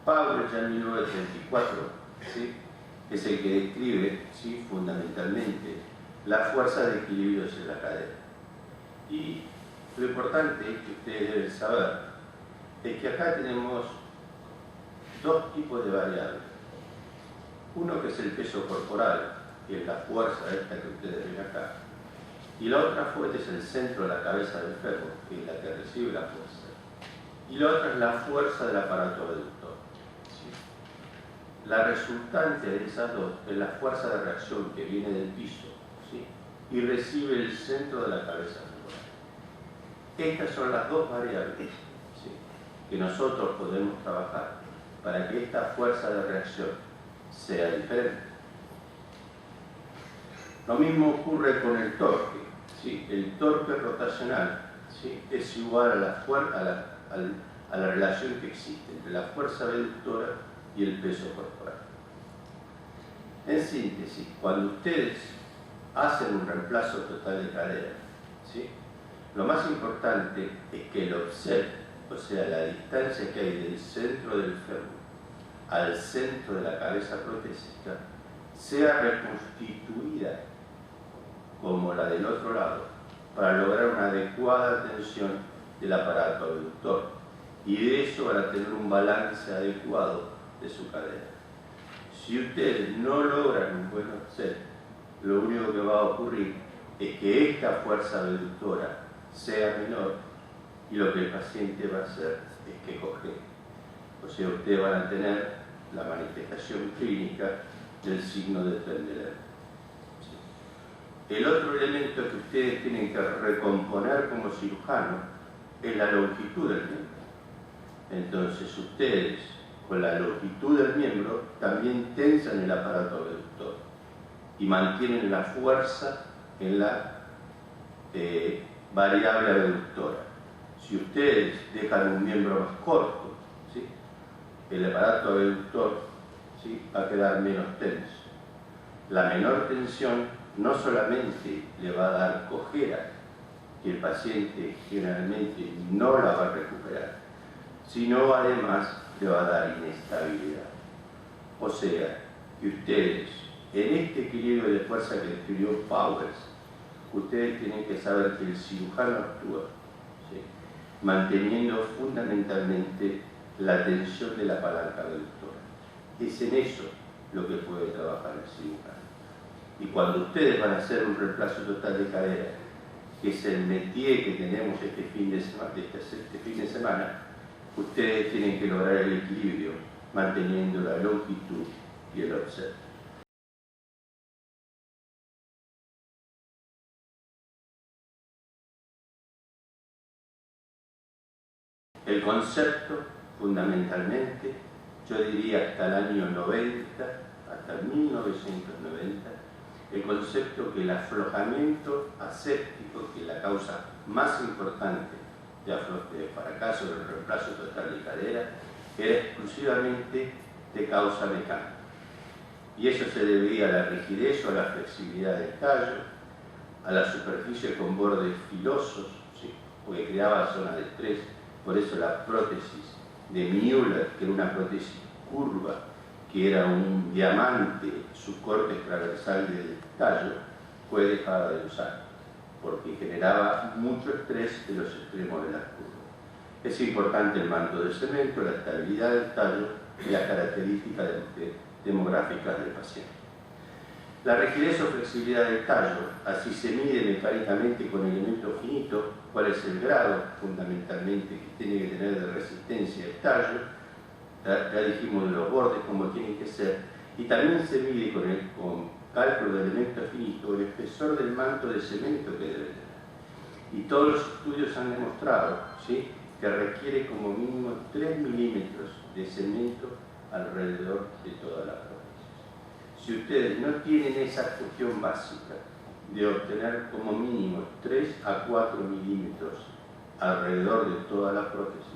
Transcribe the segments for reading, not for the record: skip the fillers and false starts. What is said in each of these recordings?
Powell ya en 1934, ¿sí?, es el que describe, ¿sí?, fundamentalmente la fuerza de equilibrio en la cadera. Y lo importante que ustedes deben saber es que acá tenemos dos tipos de variables. Uno que es el peso corporal, que es la fuerza esta que ustedes ven acá, y la otra fuente es el centro de la cabeza del fémur, que es la que recibe la fuerza. Y la otra es la fuerza del aparato abductor. ¿Sí? La resultante de esas dos es la fuerza de reacción que viene del piso, ¿sí?, y recibe el centro de la cabeza femoral. Estas son las dos variables, ¿sí?, que nosotros podemos trabajar para que esta fuerza de reacción sea diferente. Lo mismo ocurre con el torque, ¿sí? El torque rotacional, ¿sí?, es igual a la relación que existe entre la fuerza abductora y el peso corporal. En síntesis, cuando ustedes hacen un reemplazo total de cadera, ¿sí?, lo más importante es que el offset, o sea, la distancia que hay del centro del fémur al centro de la cabeza protésica, sea reconstituida como la del otro lado, para lograr una adecuada tensión del aparato abductor. Y de eso van a tener un balance adecuado de su cadera. Si ustedes no logran un buen offset, lo único que va a ocurrir es que esta fuerza abductora sea menor y lo que el paciente va a hacer es que cojee. O sea, ustedes van a tener la manifestación clínica del signo de Trendeler. ¿Sí? El otro elemento que ustedes tienen que recomponer como cirujano es la longitud del miembro. Entonces ustedes, con la longitud del miembro, también tensan el aparato abductor y mantienen la fuerza en la variable abductora. Si ustedes dejan un miembro más corto, ¿sí?, el aparato abductor, ¿sí?, va a quedar menos tenso. La menor tensión no solamente le va a dar cojera, que el paciente generalmente no la va a recuperar, sino además le va a dar inestabilidad. O sea, que ustedes, en este equilibrio de fuerza que describió Powers, ustedes tienen que saber que el cirujano actúa, ¿sí?, manteniendo fundamentalmente la tensión de la palanca abductora. Es en eso lo que puede trabajar el cirujano. Y cuando ustedes van a hacer un reemplazo total de cadera, que es el métier que tenemos este fin de semana, ustedes tienen que lograr el equilibrio manteniendo la longitud y el offset. El concepto, fundamentalmente, yo diría hasta el año 90, hasta 1990, el concepto que el aflojamiento aséptico, que es la causa más importante de fracaso del reemplazo total de cadera, era exclusivamente de causa mecánica. Y eso se debía a la rigidez o a la flexibilidad del tallo, a la superficie con bordes filosos, ¿sí?, porque creaba zona de estrés. Por eso la prótesis de Müller, que era una prótesis curva, que era un diamante, su corte transversal del tallo, fue dejada de usar, porque generaba mucho estrés de los extremos de las curvas. Es importante el manto de cemento, la estabilidad del tallo y las características demográficas del paciente. La rigidez o flexibilidad del tallo, así se mide mecánicamente con elementos finitos, cuál es el grado fundamentalmente que tiene que tener de resistencia del tallo, ya dijimos de los bordes cómo tienen que ser, y también se mide con cálculo de elementos finitos el espesor del manto de cemento que debe tener. Y todos los estudios han demostrado, ¿sí?, que requiere como mínimo 3 milímetros de cemento alrededor de toda la prótesis. Si ustedes no tienen esa cuestión básica de obtener como mínimo 3 a 4 milímetros alrededor de toda la prótesis,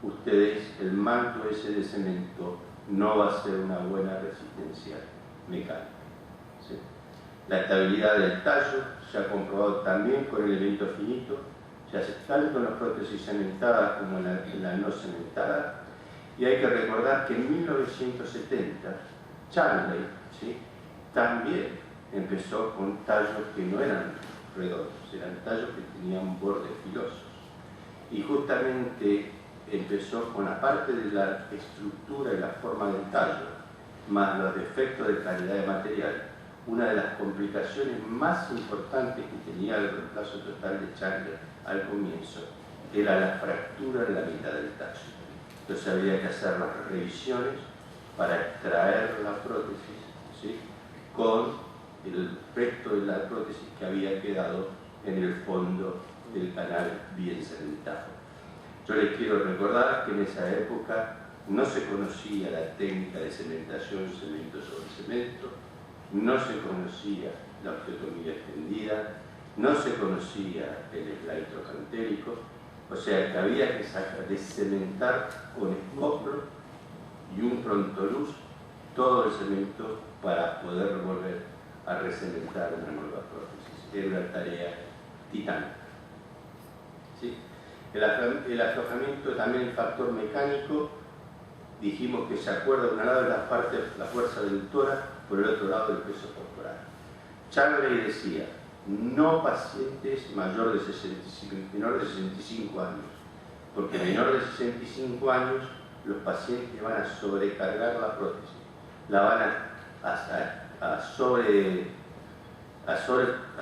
ustedes, el manto ese de cemento no va a ser una buena resistencia mecánica, ¿sí? La estabilidad del tallo se ha comprobado también con elementos finitos, ya tanto en las prótesis cementadas como en la no cementada, Y hay que recordar que en 1970 Charley, ¿sí?, también empezó con tallos que no eran redondos, eran tallos que tenían bordes filosos. Y justamente empezó con la parte de la estructura y la forma del tallo, más los defectos de calidad de material. Una de las complicaciones más importantes que tenía el reemplazo total de Charley al comienzo era la fractura en la mitad del tallo. Entonces había que hacer las revisiones para extraer la prótesis, ¿sí?, con el resto de la prótesis que había quedado en el fondo del canal bien cementado. Yo les quiero recordar que en esa época no se conocía la técnica de cementación cemento sobre cemento, no se conocía la osteotomía extendida, no se conocía el slide trocantérico, o sea que había que descementar con escoplo y un prontoluz todo el cemento para poder volver a recementar una nueva prótesis. Era una tarea titánica. ¿Sí? El aflojamiento, también el factor mecánico, dijimos que se acuerda de un lado de la fuerza del tórax, por el otro lado del peso corporal. Charley decía, no pacientes menor de 65 años, porque menor de 65 años los pacientes van a sobrecargar la prótesis, la van a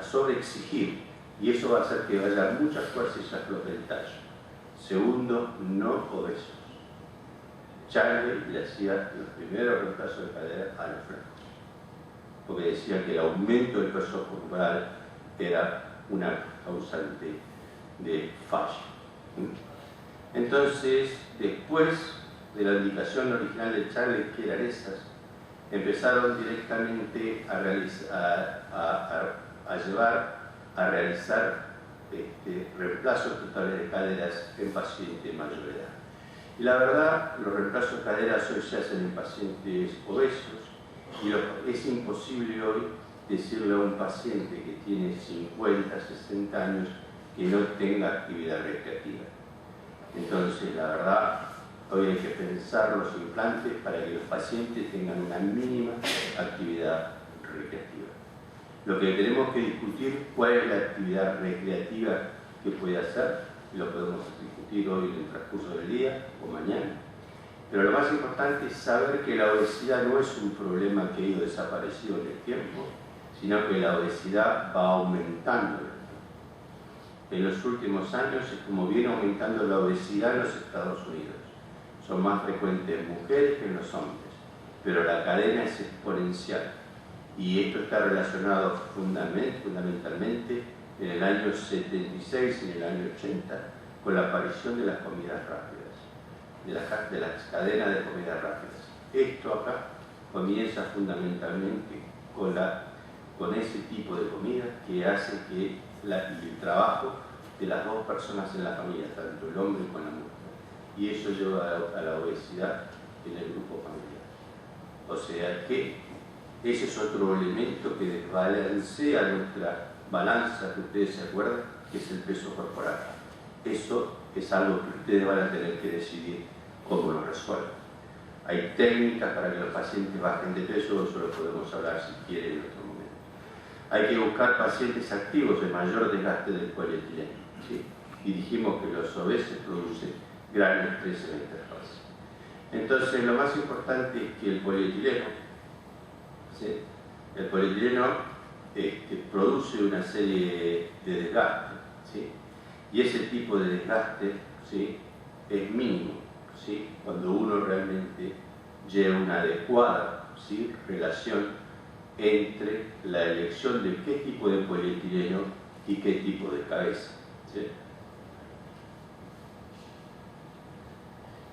sobreexigir, y eso va a hacer que vaya muchas fuerzas y se afloje el tallo. Segundo, no obesos. Charley le hacía los primeros reemplazos de cadera a los flacos, porque decía que el aumento del peso corporal era una causante de fallo. Entonces, después de la indicación original de Charley, que eran esas, empezaron directamente a realizar reemplazos totales de caderas en pacientes de mayor edad. Y la verdad, los reemplazos de caderas hoy se hacen en pacientes obesos, y es imposible hoy decirle a un paciente que tiene 50, 60 años que no tenga actividad recreativa. Entonces, la verdad, hoy hay que pensar los implantes para que los pacientes tengan una mínima actividad recreativa. Lo que tenemos que discutir, cuál es la actividad recreativa que puede hacer, y lo podemos discutir hoy en el transcurso del día o mañana. Pero lo más importante es saber que la obesidad no es un problema que ha ido desaparecido en el tiempo, sino que la obesidad va aumentando. En los últimos años es como viene aumentando la obesidad en los Estados Unidos. Son más frecuentes en mujeres que en los hombres, pero la cadena es exponencial. Y esto está relacionado fundamentalmente en el año 76 y en el año 80 con la aparición de las comidas rápidas, de las cadenas de comidas rápidas. Esto acá comienza fundamentalmente con ese tipo de comida que hace que el trabajo de las dos personas en la familia, tanto el hombre como la mujer, y eso lleva a la obesidad en el grupo familiar. O sea que ese es otro elemento que desbalancea nuestra balanza, que ustedes se acuerdan, que es el peso corporal. Eso es algo que ustedes van a tener que decidir cómo lo resuelven. Hay técnicas para que los pacientes bajen de peso, eso lo podemos hablar si quieren en otro momento. Hay que buscar pacientes activos de mayor desgaste del polietileno, ¿sí? Y dijimos que los obesos producen gran estrés en la interfaz. Entonces, lo más importante es que el polietileno, ¿sí?, el polietileno produce una serie de desgaste, ¿sí?, y ese tipo de desgaste, ¿sí?, es mínimo, ¿sí?, cuando uno realmente lleva una adecuada, ¿sí?, relación entre la elección de qué tipo de polietileno y qué tipo de cabeza, ¿sí?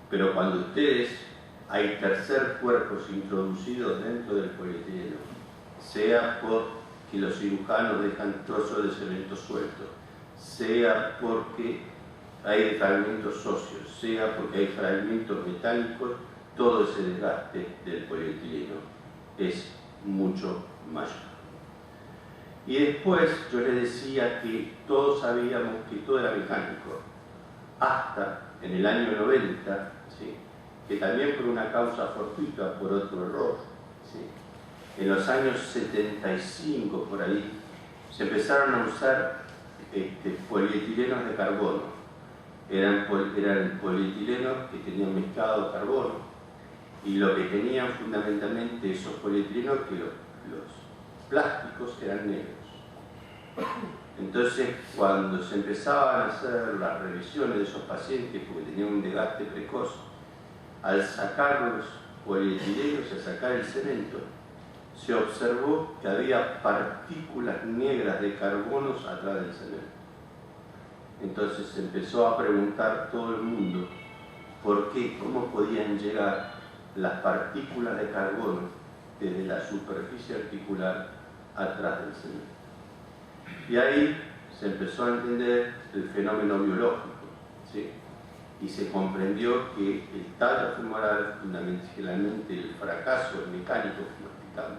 Pero cuando ustedes hay tercer cuerpos introducidos dentro del polietileno, sea porque los cirujanos dejan trozos de cemento suelto, sea porque hay fragmentos óseos, sea porque hay fragmentos metálicos, todo ese desgaste del polietileno es mucho mayor. Y después yo les decía que todos sabíamos que todo era mecánico, hasta en el año 90, ¿sí?, que también por una causa fortuita, por otro error, ¿sí? En los años 75, por ahí, se empezaron a usar polietilenos de carbono. Eran polietilenos que tenían mezclado carbono, y lo que tenían fundamentalmente esos polietilenos que los plásticos eran negros. Entonces, cuando se empezaban a hacer las revisiones de esos pacientes porque tenían un desgaste precoz, al sacar los polietilenos, al sacar el cemento, se observó que había partículas negras de carbonos atrás del cemento. Entonces se empezó a preguntar todo el mundo por qué, cómo podían llegar las partículas de carbono desde la superficie articular atrás del cemento. Y ahí se empezó a entender el fenómeno biológico, ¿sí? Y se comprendió que el tallo femoral, fundamentalmente el fracaso mecánico que lo explicamos,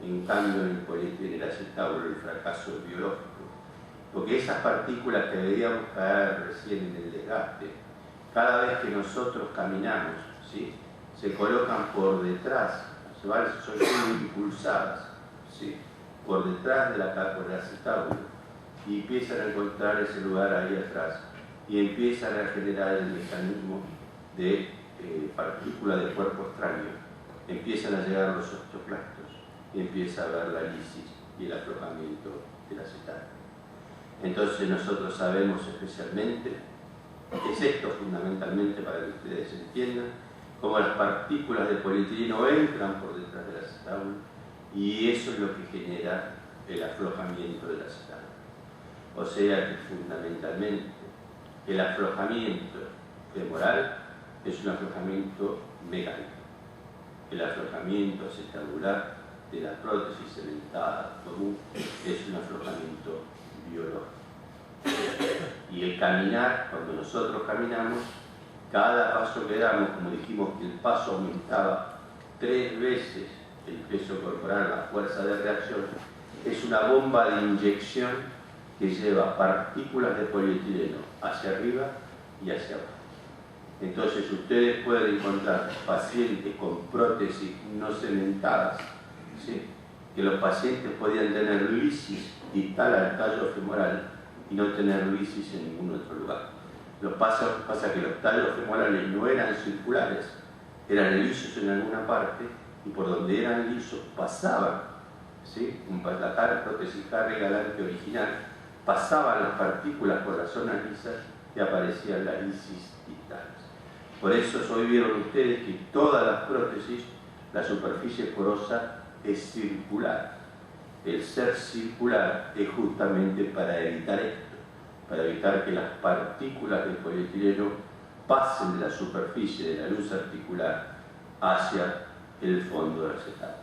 en cambio en el polietileno acetábulo el fracaso biológico, porque esas partículas que veíamos caer recién en el desgaste, cada vez que nosotros caminamos, ¿sí? Se colocan por detrás, son impulsadas, ¿sí? Por detrás de la capa del acetábulo, y empiezan a encontrar ese lugar ahí atrás, y empiezan a generar el mecanismo de partículas de cuerpo extraño, empiezan a llegar los osteoclastos, y empieza a haber la lisis y el aflojamiento del acetato. Entonces nosotros sabemos especialmente, es esto fundamentalmente para que ustedes entiendan, cómo las partículas de polietileno entran por detrás del acetábulo, y eso es lo que genera el aflojamiento del acetábulo. O sea que fundamentalmente el aflojamiento femoral es un aflojamiento mecánico. El aflojamiento acetabular de la prótesis cementada común es un aflojamiento biológico. Y el caminar, cuando nosotros caminamos, cada paso que damos, como dijimos que el paso aumentaba 3 veces el peso corporal, la fuerza de reacción, es una bomba de inyección que lleva partículas de polietileno hacia arriba y hacia abajo. Entonces ustedes pueden encontrar pacientes con prótesis no cementadas, ¿sí? Que los pacientes podían tener lisis distal al tallo femoral y no tener lisis en ningún otro lugar. Lo que pasa que los tallos femorales no eran circulares, eran lisos en alguna parte, y por donde eran lisos pasaban, ¿sí? La prótesis Harry Galante original, pasaban las partículas por las zonas lisas y aparecían las lisis distales. Por eso hoy vieron ustedes que todas las prótesis, la superficie porosa es circular. El ser circular es justamente para evitar esto, para evitar que las partículas de polietileno pasen de la superficie de la luz articular hacia el fondo del acetato.